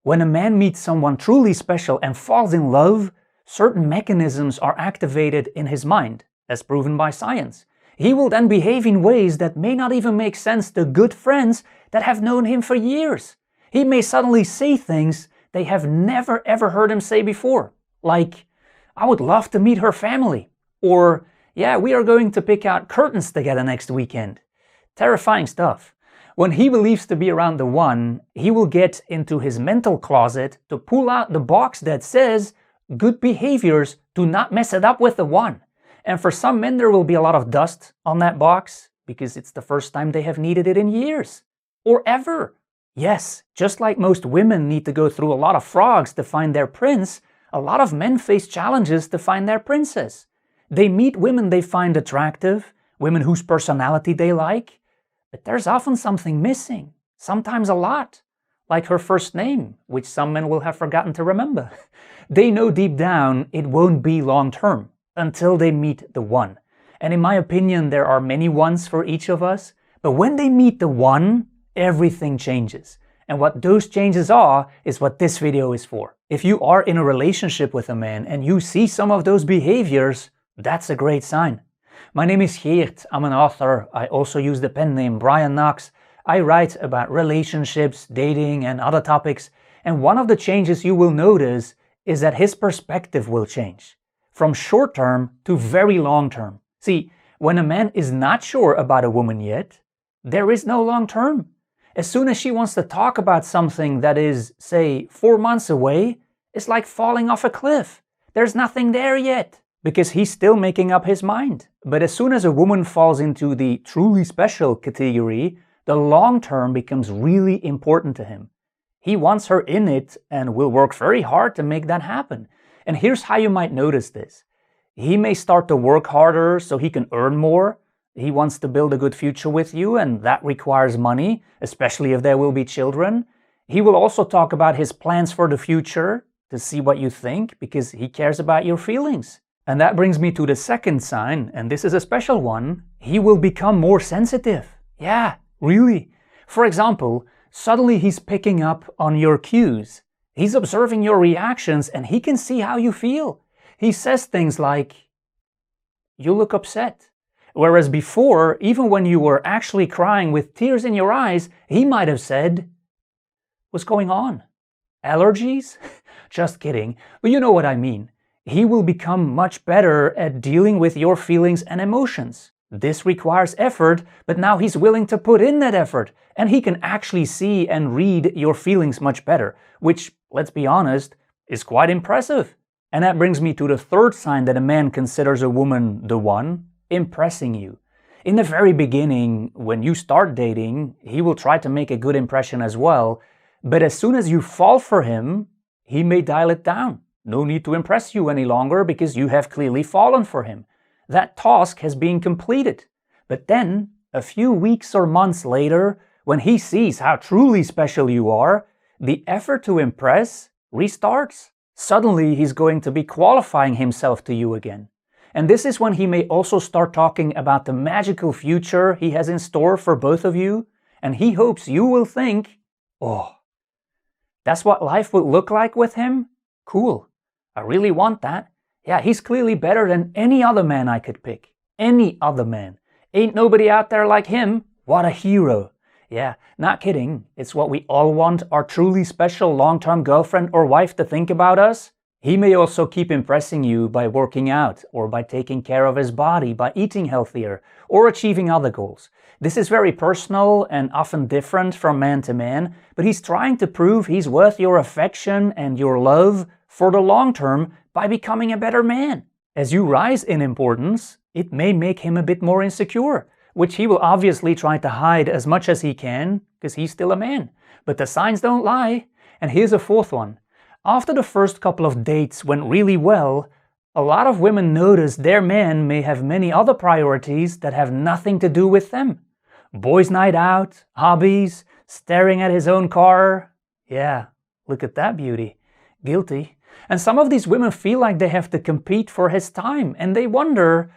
When a man meets someone truly special and falls in love, certain mechanisms are activated in his mind, as proven by science. He will then behave in ways that may not even make sense to good friends that have known him for years. He may suddenly say things they have never ever heard him say before, like, "I would love to meet her family," or, "Yeah, we are going to pick out curtains together next weekend." Terrifying stuff. When he believes to be around the one, he will get into his mental closet to pull out the box that says, "Good behaviors, do not mess it up with the one." And for some men there will be a lot of dust on that box, because it's the first time they have needed it in years. Or ever. Yes, just like most women need to go through a lot of frogs to find their prince, a lot of men face challenges to find their princess. They meet women they find attractive, women whose personality they like, but there's often something missing, sometimes a lot, like her first name, which some men will have forgotten to remember. They know deep down it won't be long term, until they meet the one. And in my opinion, there are many ones for each of us, but when they meet the one, everything changes. And what those changes are is what this video is for. If you are in a relationship with a man and you see some of those behaviors, that's a great sign. My name is Geert, I'm an author. I also use the pen name Brian Knox. I write about relationships, dating and other topics, and one of the changes you will notice is that his perspective will change. From short term to very long term. See, when a man is not sure about a woman yet, there is no long term. As soon as she wants to talk about something that is, say, 4 months away, it's like falling off a cliff. There's nothing there yet, because he's still making up his mind. But as soon as a woman falls into the truly special category, the long term becomes really important to him. He wants her in it and will work very hard to make that happen. And here's how you might notice this. He may start to work harder so he can earn more. He wants to build a good future with you, and that requires money, especially if there will be children. He will also talk about his plans for the future to see what you think, because he cares about your feelings. And that brings me to the second sign, and this is a special one. He will become more sensitive. Yeah, really. For example, suddenly he's picking up on your cues. He's observing your reactions and he can see how you feel. He says things like, "You look upset." Whereas before, even when you were actually crying with tears in your eyes, he might have said, "What's going on? Allergies?" Just kidding, but you know what I mean. He will become much better at dealing with your feelings and emotions. This requires effort, but now he's willing to put in that effort, and he can actually see and read your feelings much better, which, let's be honest, is quite impressive. And that brings me to the third sign that a man considers a woman the one: impressing you. In the very beginning, when you start dating, he will try to make a good impression as well, but as soon as you fall for him, he may dial it down. No need to impress you any longer because you have clearly fallen for him. That task has been completed. But then, a few weeks or months later, when he sees how truly special you are, the effort to impress restarts. Suddenly, he's going to be qualifying himself to you again. And this is when he may also start talking about the magical future he has in store for both of you, and he hopes you will think, "Oh, that's what life would look like with him? Cool. I really want that. Yeah, he's clearly better than any other man I could pick. Any other man. Ain't nobody out there like him. What a hero." Yeah, not kidding. It's what we all want our truly special long-term girlfriend or wife to think about us. He may also keep impressing you by working out, or by taking care of his body, by eating healthier, or achieving other goals. This is very personal and often different from man to man, but he's trying to prove he's worth your affection and your love for the long term by becoming a better man. As you rise in importance, it may make him a bit more insecure, which he will obviously try to hide as much as he can, because he's still a man. But the signs don't lie. And here's a fourth one. After the first couple of dates went really well, a lot of women notice their man may have many other priorities that have nothing to do with them. Boys' night out, hobbies, staring at his own car. Yeah, look at that beauty. Guilty. And some of these women feel like they have to compete for his time, and they wonder,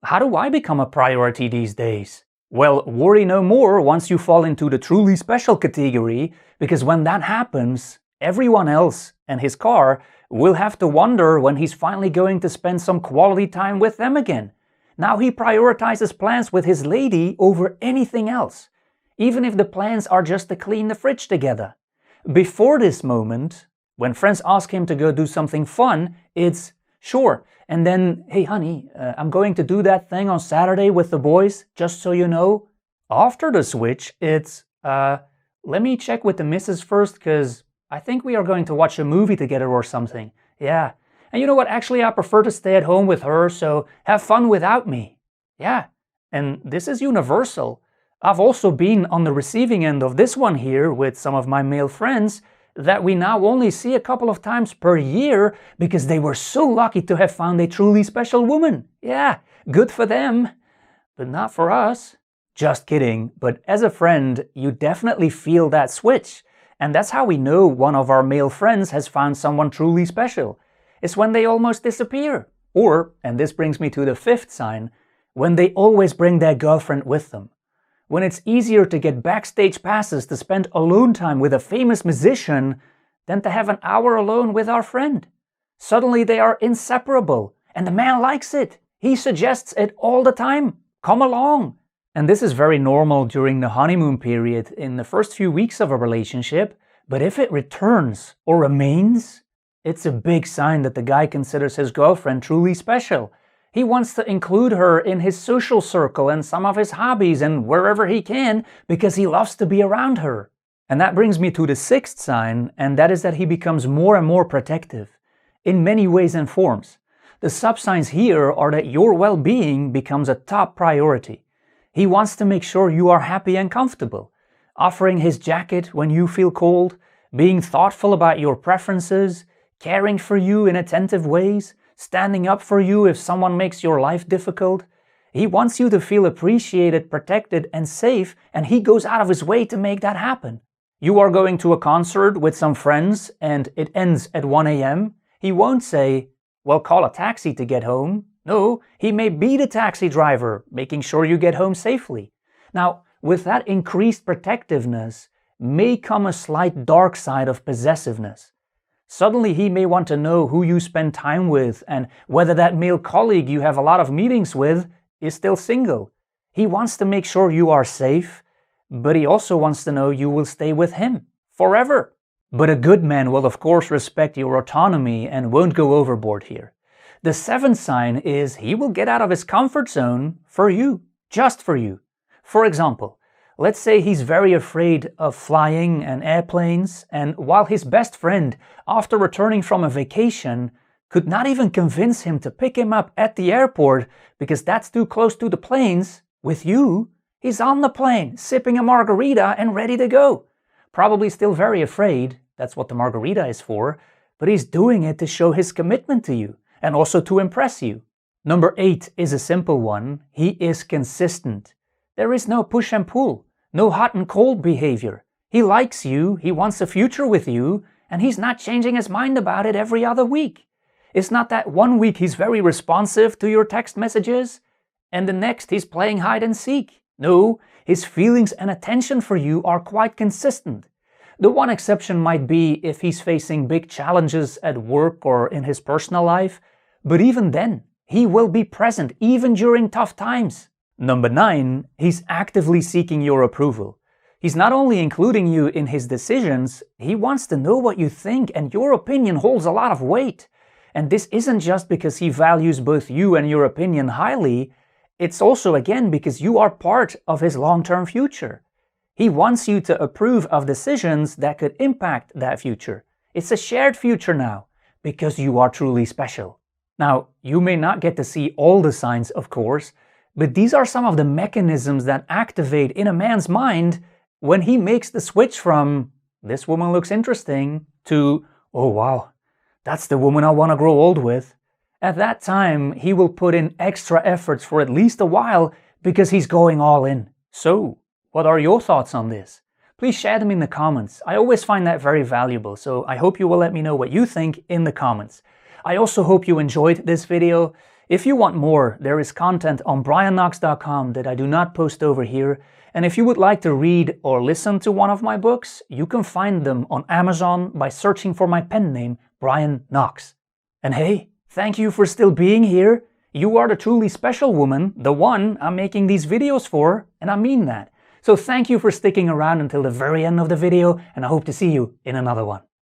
how do I become a priority these days? Well, worry no more once you fall into the truly special category, because when that happens, Everyone else and his car will have to wonder when he's finally going to spend some quality time with them again. Now he prioritizes plans with his lady over anything else, even if the plans are just to clean the fridge together. Before this moment, when friends ask him to go do something fun, it's sure. And then, hey honey, I'm going to do that thing on Saturday with the boys, just so you know. After the switch, it's, let me check with the missus first, because I think we are going to watch a movie together or something. Yeah. And you know what, actually I prefer to stay at home with her, so have fun without me. Yeah. And this is universal. I've also been on the receiving end of this one here with some of my male friends that we now only see a couple of times per year because they were so lucky to have found a truly special woman. Yeah, good for them, but not for us. Just kidding, but as a friend, you definitely feel that switch. And that's how we know one of our male friends has found someone truly special. It's when they almost disappear. Or, and this brings me to the fifth sign, when they always bring their girlfriend with them. When it's easier to get backstage passes to spend alone time with a famous musician than to have an hour alone with our friend. Suddenly they are inseparable, and the man likes it. He suggests it all the time. Come along. And this is very normal during the honeymoon period in the first few weeks of a relationship, but if it returns or remains, it's a big sign that the guy considers his girlfriend truly special. He wants to include her in his social circle and some of his hobbies and wherever he can because he loves to be around her. And that brings me to the sixth sign, and that is that he becomes more and more protective in many ways and forms. The subsigns here are that your well-being becomes a top priority. He wants to make sure you are happy and comfortable, offering his jacket when you feel cold, being thoughtful about your preferences, caring for you in attentive ways, standing up for you if someone makes your life difficult. He wants you to feel appreciated, protected, and safe, and he goes out of his way to make that happen. You are going to a concert with some friends and it ends at 1 a.m. He won't say, well, call a taxi to get home. No, he may be the taxi driver, making sure you get home safely. Now, with that increased protectiveness may come a slight dark side of possessiveness. Suddenly he may want to know who you spend time with and whether that male colleague you have a lot of meetings with is still single. He wants to make sure you are safe, but he also wants to know you will stay with him forever. But a good man will of course respect your autonomy and won't go overboard here. The seventh sign is he will get out of his comfort zone for you, just for you. For example, let's say he's very afraid of flying and airplanes, and while his best friend, after returning from a vacation, could not even convince him to pick him up at the airport because that's too close to the planes, with you, he's on the plane, sipping a margarita and ready to go. Probably still very afraid, that's what the margarita is for, but he's doing it to show his commitment to you and also to impress you. Number 8 is a simple one. He is consistent. There is no push and pull, no hot and cold behavior. He likes you, he wants a future with you, and he's not changing his mind about it every other week. It's not that one week he's very responsive to your text messages, and the next he's playing hide and seek. No, his feelings and attention for you are quite consistent. The one exception might be if he's facing big challenges at work or in his personal life, but even then, he will be present even during tough times. Number 9, he's actively seeking your approval. He's not only including you in his decisions, he wants to know what you think, and your opinion holds a lot of weight. And this isn't just because he values both you and your opinion highly, it's also again because you are part of his long-term future. He wants you to approve of decisions that could impact that future. It's a shared future now, because you are truly special. Now, you may not get to see all the signs, of course, but these are some of the mechanisms that activate in a man's mind when he makes the switch from, this woman looks interesting, to, oh wow, that's the woman I want to grow old with. At that time, he will put in extra efforts for at least a while because he's going all in. So, what are your thoughts on this? Please share them in the comments. I always find that very valuable, so I hope you will let me know what you think in the comments. I also hope you enjoyed this video. If you want more, there is content on brianknox.com that I do not post over here, And if you would like to read or listen to one of my books, you can find them on Amazon by searching for my pen name, Brian Knox. And hey, thank you for still being here. You are the truly special woman, the one I'm making these videos for, and I mean that. So thank you for sticking around until the very end of the video, and I hope to see you in another one.